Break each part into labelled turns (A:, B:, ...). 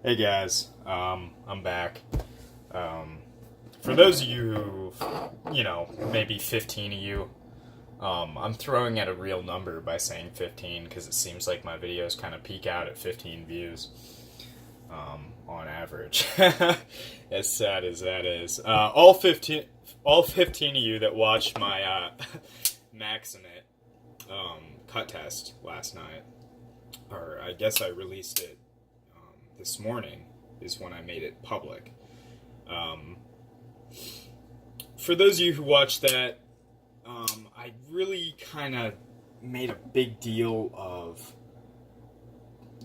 A: Hey guys, I'm back. For those of you who, maybe 15 of you, I'm throwing out a real number by saying 15 because it seems like my videos kind of peak out at 15 views on average. As sad as that is. All 15 of you that watched my Maximate cut test last night, or I guess I released it this morning is when I made it public. For those of you who watched that, I really kind of made a big deal of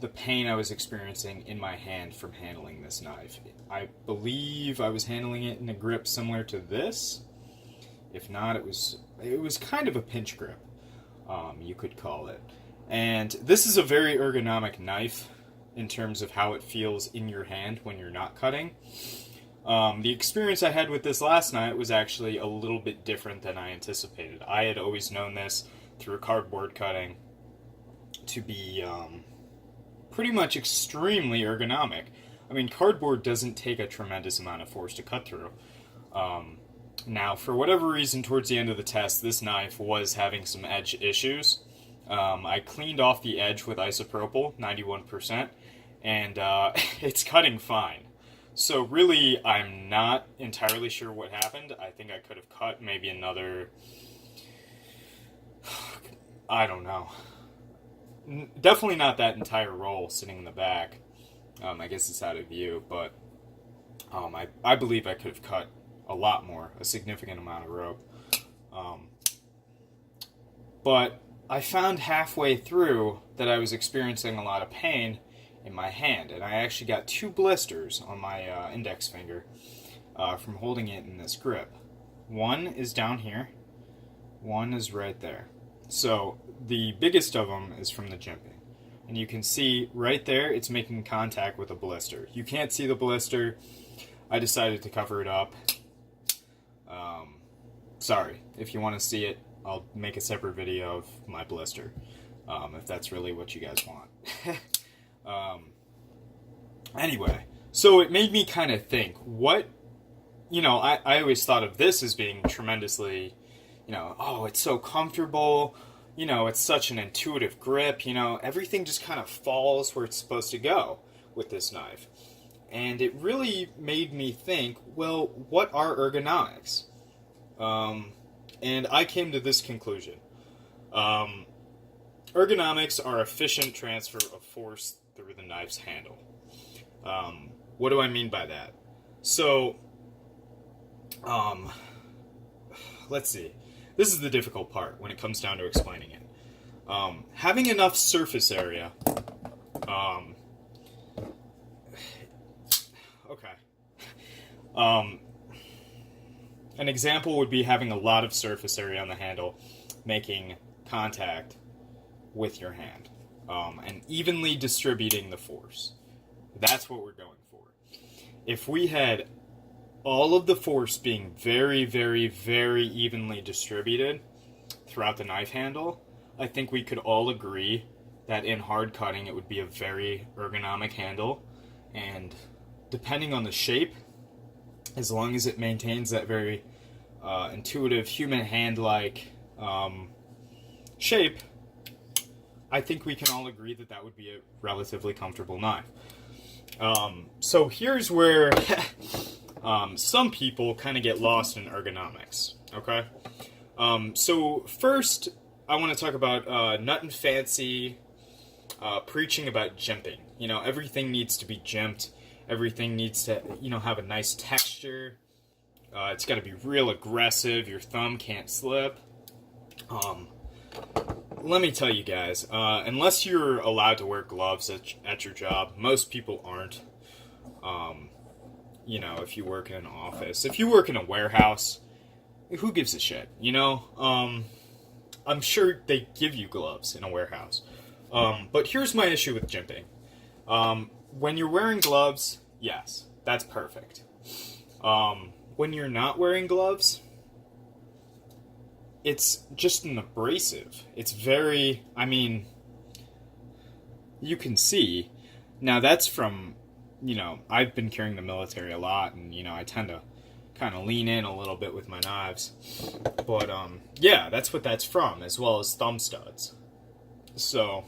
A: the pain I was experiencing in my hand from handling this knife. I believe I was handling it in a grip similar to this. If not, it was kind of a pinch grip, you could call it. And this is a very ergonomic knife in terms of how it feels in your hand when you're not cutting. The experience I had with this last night was actually a little bit different than I anticipated. I had always known this through cardboard cutting to be pretty much extremely ergonomic. I mean, cardboard doesn't take a tremendous amount of force to cut through. Now, for whatever reason, towards the end of the test, this knife was having some edge issues. I cleaned off the edge with isopropyl, 91%, and it's cutting fine. So really, I'm not entirely sure what happened. I think I could have cut maybe another, I don't know. Definitely not that entire roll sitting in the back. I guess it's out of view, but I believe I could have cut a lot more, a significant amount of rope. But I found halfway through that I was experiencing a lot of pain in my hand, and I actually got 2 blisters on my index finger from holding it in this grip. One is down here, one is right there. So the biggest of them is from the jimping, and you can see right there it's making contact with a blister. You can't see the blister. I decided to cover it up. Sorry, if you want to see it, I'll make a separate video of my blister, if that's really what you guys want. Anyway, so it made me kind of think, I always thought of this as being tremendously, oh, it's so comfortable, it's such an intuitive grip, everything just kind of falls where it's supposed to go with this knife. And it really made me think, well, what are ergonomics? And I came to this conclusion. Ergonomics are efficient transfer of force through the knife's handle. What do I mean by that? So, let's see. This is the difficult part when it comes down to explaining it. Having enough surface area. Okay. An example would be having a lot of surface area on the handle, making contact with your hand, and evenly distributing the force. That's what we're going for. If we had all of the force being very, very, very evenly distributed throughout the knife handle, I think we could all agree that in hard cutting it would be a very ergonomic handle, and depending on the shape, as long as it maintains that very intuitive human hand-like shape, I think we can all agree that that would be a relatively comfortable knife. So here's where some people kind of get lost in ergonomics, okay? So first, I want to talk about nut and fancy preaching about jimping. Everything needs to be jimped. Everything needs to, have a nice texture. It's got to be real aggressive. Your thumb can't slip. Let me tell you guys, unless you're allowed to wear gloves at your job, most people aren't. If you work in an office, if you work in a warehouse, who gives a shit, I'm sure they give you gloves in a warehouse. But here's my issue with jimping. When you're wearing gloves, yes, that's perfect. When you're not wearing gloves, it's just an abrasive. It's very, you can see, now that's from I've been carrying the military a lot, and, I tend to kind of lean in a little bit with my knives. But, yeah, that's what that's from, as well as thumb studs. So,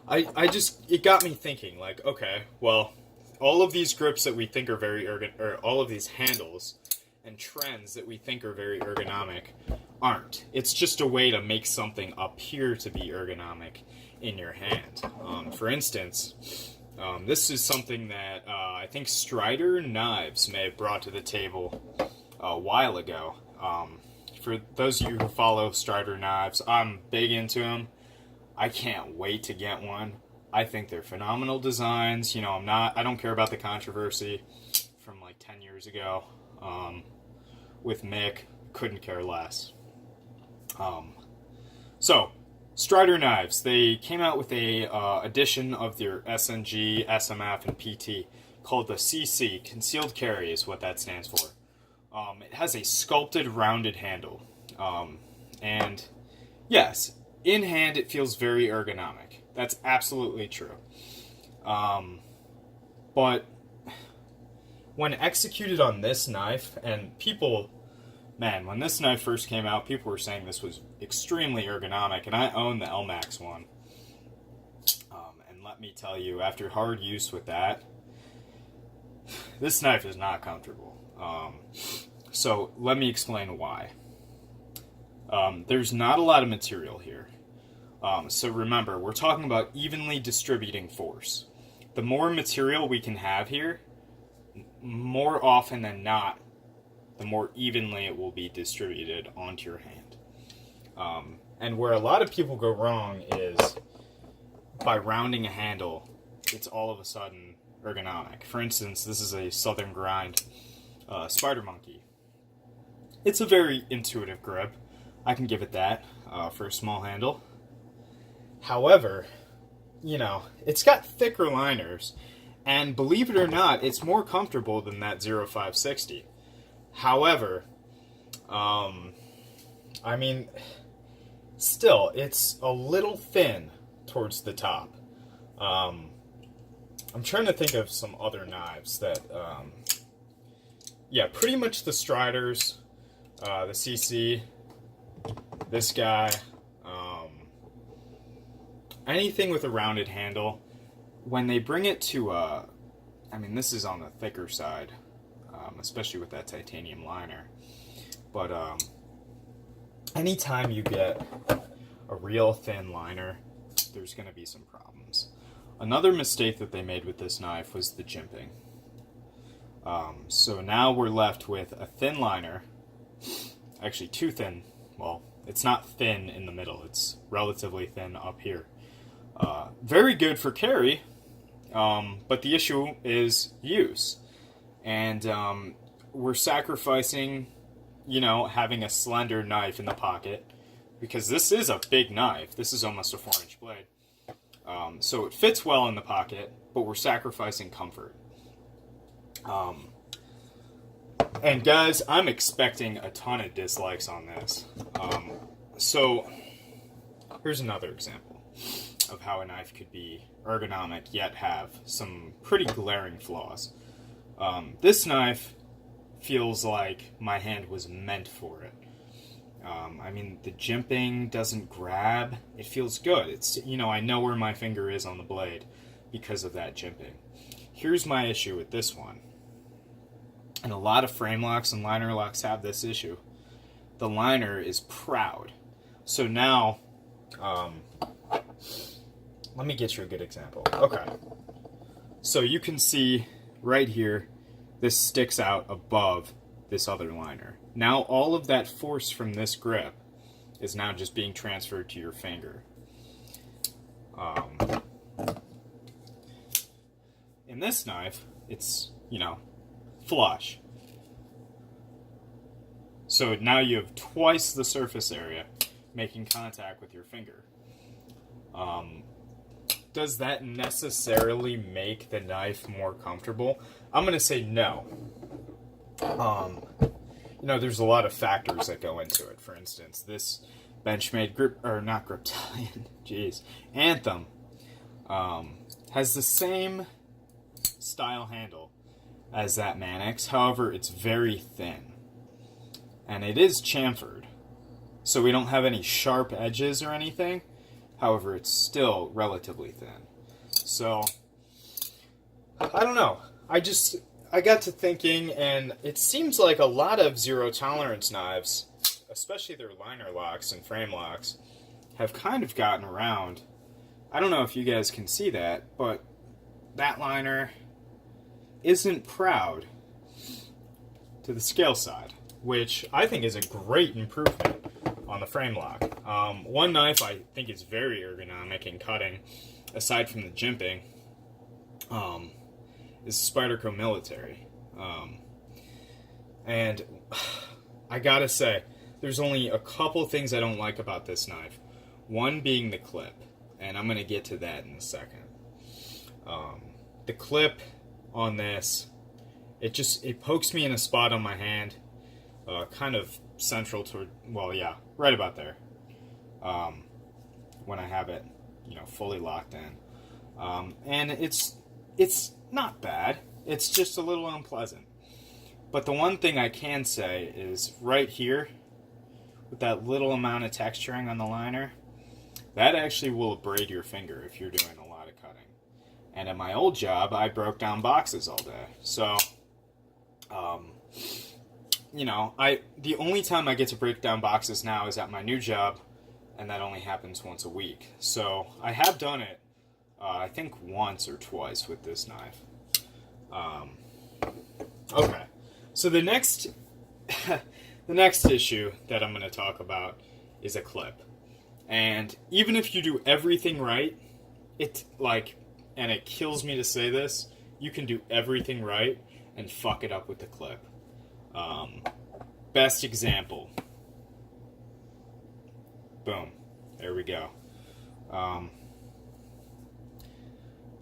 A: it got me thinking, like, okay, well, all of these grips that we think are very or all of these handles and trends that we think are very ergonomic aren't. It's just a way to make something appear to be ergonomic in your hand. For instance, this is something that I think Strider Knives may have brought to the table a while ago. For those of you who follow Strider Knives, I'm big into them. I can't wait to get one. I think they're phenomenal designs. I don't care about the controversy from like 10 years ago with Mick. Couldn't care less. So, Strider Knives, they came out with a edition of their SNG, SMF, and PT called the CC, Concealed Carry is what that stands for. It has a sculpted, rounded handle. And, yes, in hand it feels very ergonomic. That's absolutely true. But when executed on this knife, and people... Man, when this knife first came out, people were saying this was extremely ergonomic, and I own the LMAX one. And let me tell you, after hard use with that, this knife is not comfortable. So let me explain why. There's not a lot of material here. So remember, we're talking about evenly distributing force. The more material we can have here, more often than not, the more evenly it will be distributed onto your hand. And where a lot of people go wrong is by rounding a handle, it's all of a sudden ergonomic. For instance, this is a Southern Grind Spider Monkey. It's a very intuitive grip. I can give it that for a small handle. However, it's got thicker liners, and believe it or not, it's more comfortable than that 0560. However, still, it's a little thin towards the top. I'm trying to think of some other knives that, pretty much the Striders, the CC, this guy, anything with a rounded handle. When they bring it to, this is on the thicker side. Especially with that titanium liner. But anytime you get a real thin liner, there's going to be some problems. Another mistake that they made with this knife was the jimping. So now we're left with a thin liner, actually too thin. Well, it's not thin in the middle, it's relatively thin up here. Very good for carry, but the issue is use. And we're sacrificing, having a slender knife in the pocket, because this is a big knife. This is almost a 4-inch blade. So it fits well in the pocket, but we're sacrificing comfort. And guys, I'm expecting a ton of dislikes on this. So here's another example of how a knife could be ergonomic yet have some pretty glaring flaws. This knife feels like my hand was meant for it. The jimping doesn't grab. It feels good. It's, I know where my finger is on the blade because of that jimping. Here's my issue with this one. And a lot of frame locks and liner locks have this issue. The liner is proud. So now, let me get you a good example. Okay. So you can see right here, this sticks out above this other liner. Now all of that force from this grip is now just being transferred to your finger. In this knife, it's, flush. So now you have twice the surface area making contact with your finger. Does that necessarily make the knife more comfortable? I'm going to say no. There's a lot of factors that go into it. For instance, this Benchmade Anthem has the same style handle as that Mannix. However, it's very thin. And it is chamfered. So we don't have any sharp edges or anything. However, it's still relatively thin. So, I don't know. I got to thinking, and it seems like a lot of zero tolerance knives, especially their liner locks and frame locks, have kind of gotten around. I don't know if you guys can see that, but that liner isn't proud to the scale side, which I think is a great improvement on the frame lock. One knife I think is very ergonomic in cutting, aside from the jimping, is Spyderco Military. And I gotta say, there's only a couple things I don't like about this knife. One being the clip, and I'm gonna get to that in a second. The clip on this, it pokes me in a spot on my hand, kind of central to, well, yeah, right about there, when I have it, fully locked in. And it's not bad, it's just a little unpleasant. But the one thing I can say is right here, with that little amount of texturing on the liner, that actually will abrade your finger if you're doing a lot of cutting. And at my old job, I broke down boxes all day. So, the only time I get to break down boxes now is at my new job, and that only happens once a week. So I have done it, I think once or twice with this knife. Okay, so the next issue that I'm going to talk about is a clip. And even if you do everything right, and it kills me to say this, you can do everything right and fuck it up with the clip. Best example. Boom. There we go.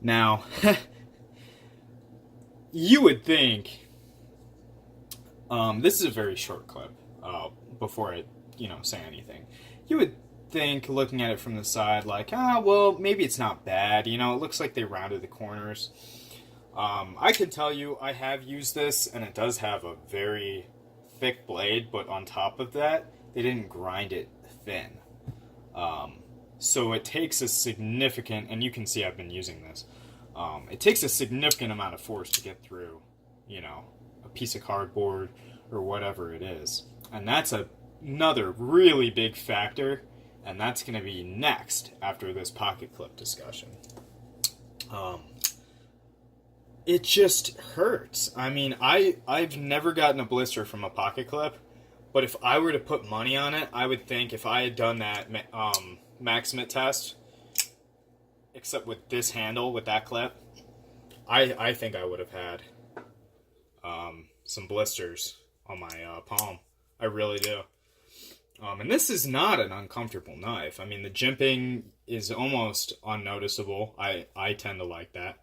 A: Now, you would think, this is a very short clip, before I, say anything. You would think, looking at it from the side, well, maybe it's not bad, it looks like they rounded the corners. I can tell you, I have used this, and it does have a very thick blade, but on top of that, they didn't grind it thin. So it takes a significant, and you can see I've been using this, it takes a significant amount of force to get through, a piece of cardboard or whatever it is. And that's another really big factor, and that's going to be next after this pocket clip discussion. It just hurts. I mean, I've never gotten a blister from a pocket clip, but if I were to put money on it, I would think if I had done that Maximate test, except with this handle, with that clip, I think I would have had some blisters on my palm. I really do. And this is not an uncomfortable knife. I mean, the jimping is almost unnoticeable. I tend to like that.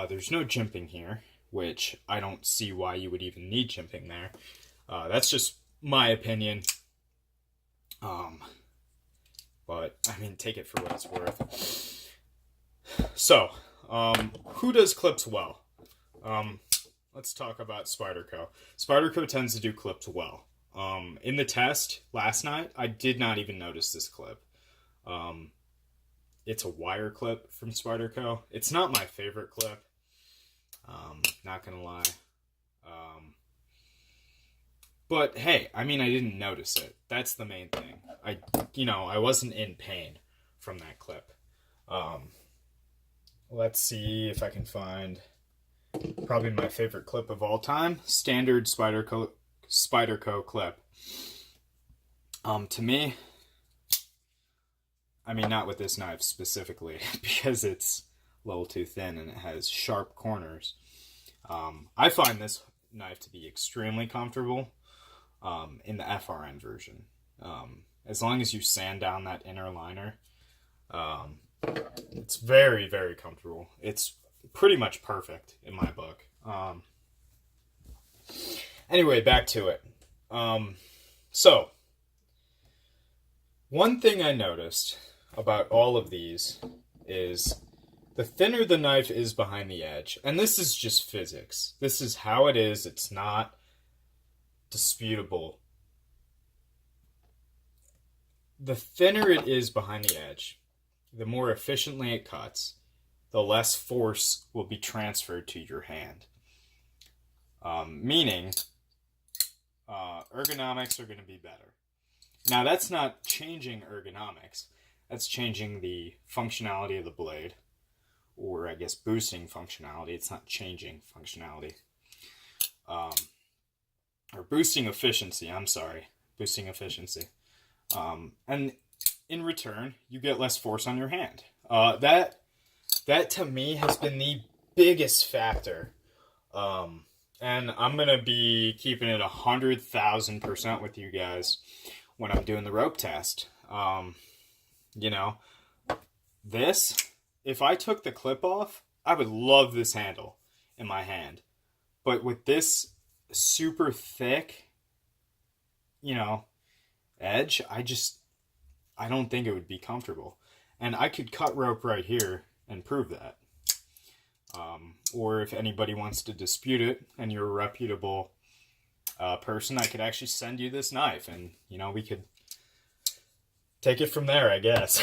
A: There's no jimping here, which I don't see why you would even need jimping there. That's just my opinion. But, I mean, take it for what it's worth. So, who does clips well? Let's talk about Spyderco. Spyderco tends to do clips well. In the test last night, I did not even notice this clip. It's a wire clip from Spyderco. It's not my favorite clip. Not gonna lie. But hey, I mean, I didn't notice it. That's the main thing. I wasn't in pain from that clip. Let's see if I can find probably my favorite clip of all time. Standard Spyderco clip. To me, I mean, not with this knife specifically, because it's a little too thin and it has sharp corners. I find this knife to be extremely comfortable in the FRN version. As long as you sand down that inner liner, it's very, very comfortable. It's pretty much perfect in my book. Anyway, back to it. So, one thing I noticed about all of these is the thinner the knife is behind the edge, and this is just physics. This is how it is. It's not disputable. The thinner it is behind the edge, the more efficiently it cuts, the less force will be transferred to your hand. Meaning, ergonomics are going to be better. Now, that's not changing ergonomics. That's changing the functionality of the blade, or I guess boosting functionality. It's not changing functionality. Or boosting efficiency, I'm sorry. Boosting efficiency. And in return, you get less force on your hand. That to me has been the biggest factor. And I'm going to be keeping it 100,000% with you guys when I'm doing the rope test. You know, this, if I took the clip off, I would love this handle in my hand. But with this super thick, you know, edge, I don't think it would be comfortable. And I could cut rope right here and prove that. Or if anybody wants to dispute it and you're a reputable person, I could actually send you this knife and, you know, we could take it from there, I guess.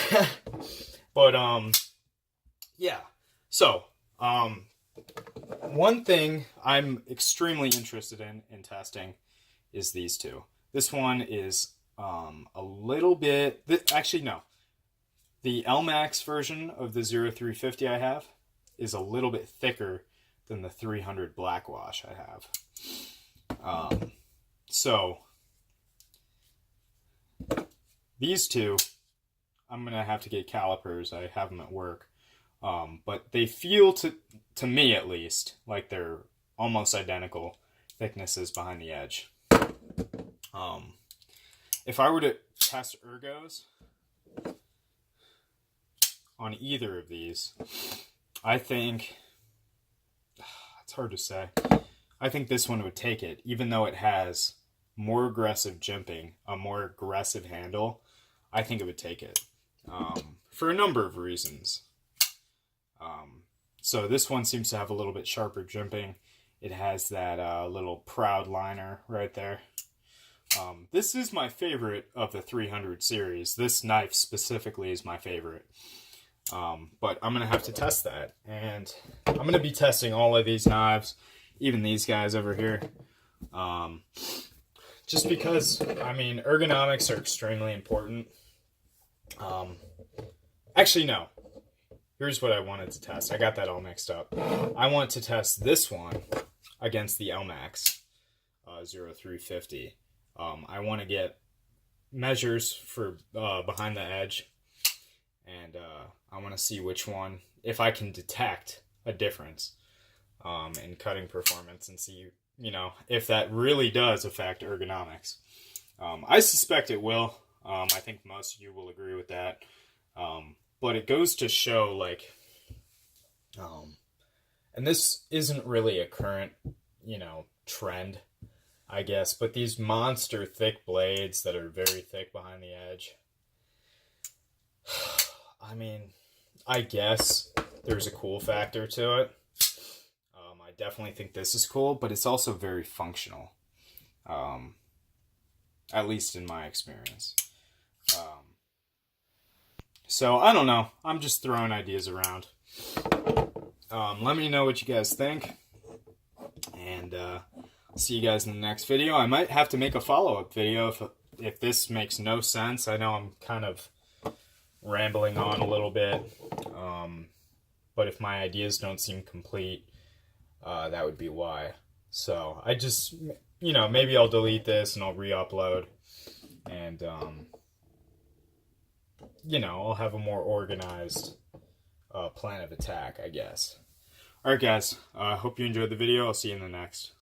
A: But, yeah. So, one thing I'm extremely interested in testing is these two. This one is a little bit... Actually, no. The LMAX version of the 0350 I have is a little bit thicker than the 300 Blackwash I have. So, these two, I'm going to have to get calipers. I have them at work. But they feel, to me at least, like they're almost identical thicknesses behind the edge. If I were to test ergos on either of these, I think, it's hard to say, I think this one would take it, even though it has more aggressive jimping, a more aggressive handle. I think it would take it, for a number of reasons. So this one seems to have a little bit sharper jimping. It has that little proud liner right there. This is my favorite of the 300 series. This knife specifically is my favorite. But I'm going to have to test that. And I'm going to be testing all of these knives, even these guys over here. Just because, I mean, ergonomics are extremely important. Actually, no. Here's what I wanted to test. I got that all mixed up. I want to test this one against the LMAX 0350. I want to get measures for behind the edge, and I want to see which one, if I can detect a difference in cutting performance, and see, you know, if that really does affect ergonomics. I suspect it will. I think most of you will agree with that. But it goes to show, like, and this isn't really a current, you know, trend, I guess, but these monster thick blades that are very thick behind the edge, I mean, I guess there's a cool factor to it. I definitely think this is cool, but it's also very functional, at least in my experience. So, I don't know. I'm just throwing ideas around. Let me know what you guys think. And see you guys in the next video. I might have to make a follow-up video if this makes no sense. I know I'm kind of rambling on a little bit. But if my ideas don't seem complete, that would be why. So, I just, you know, maybe I'll delete this and I'll re-upload. And, you know, I'll have a more organized plan of attack, I guess. Alright guys, I hope you enjoyed the video. I'll see you in the next.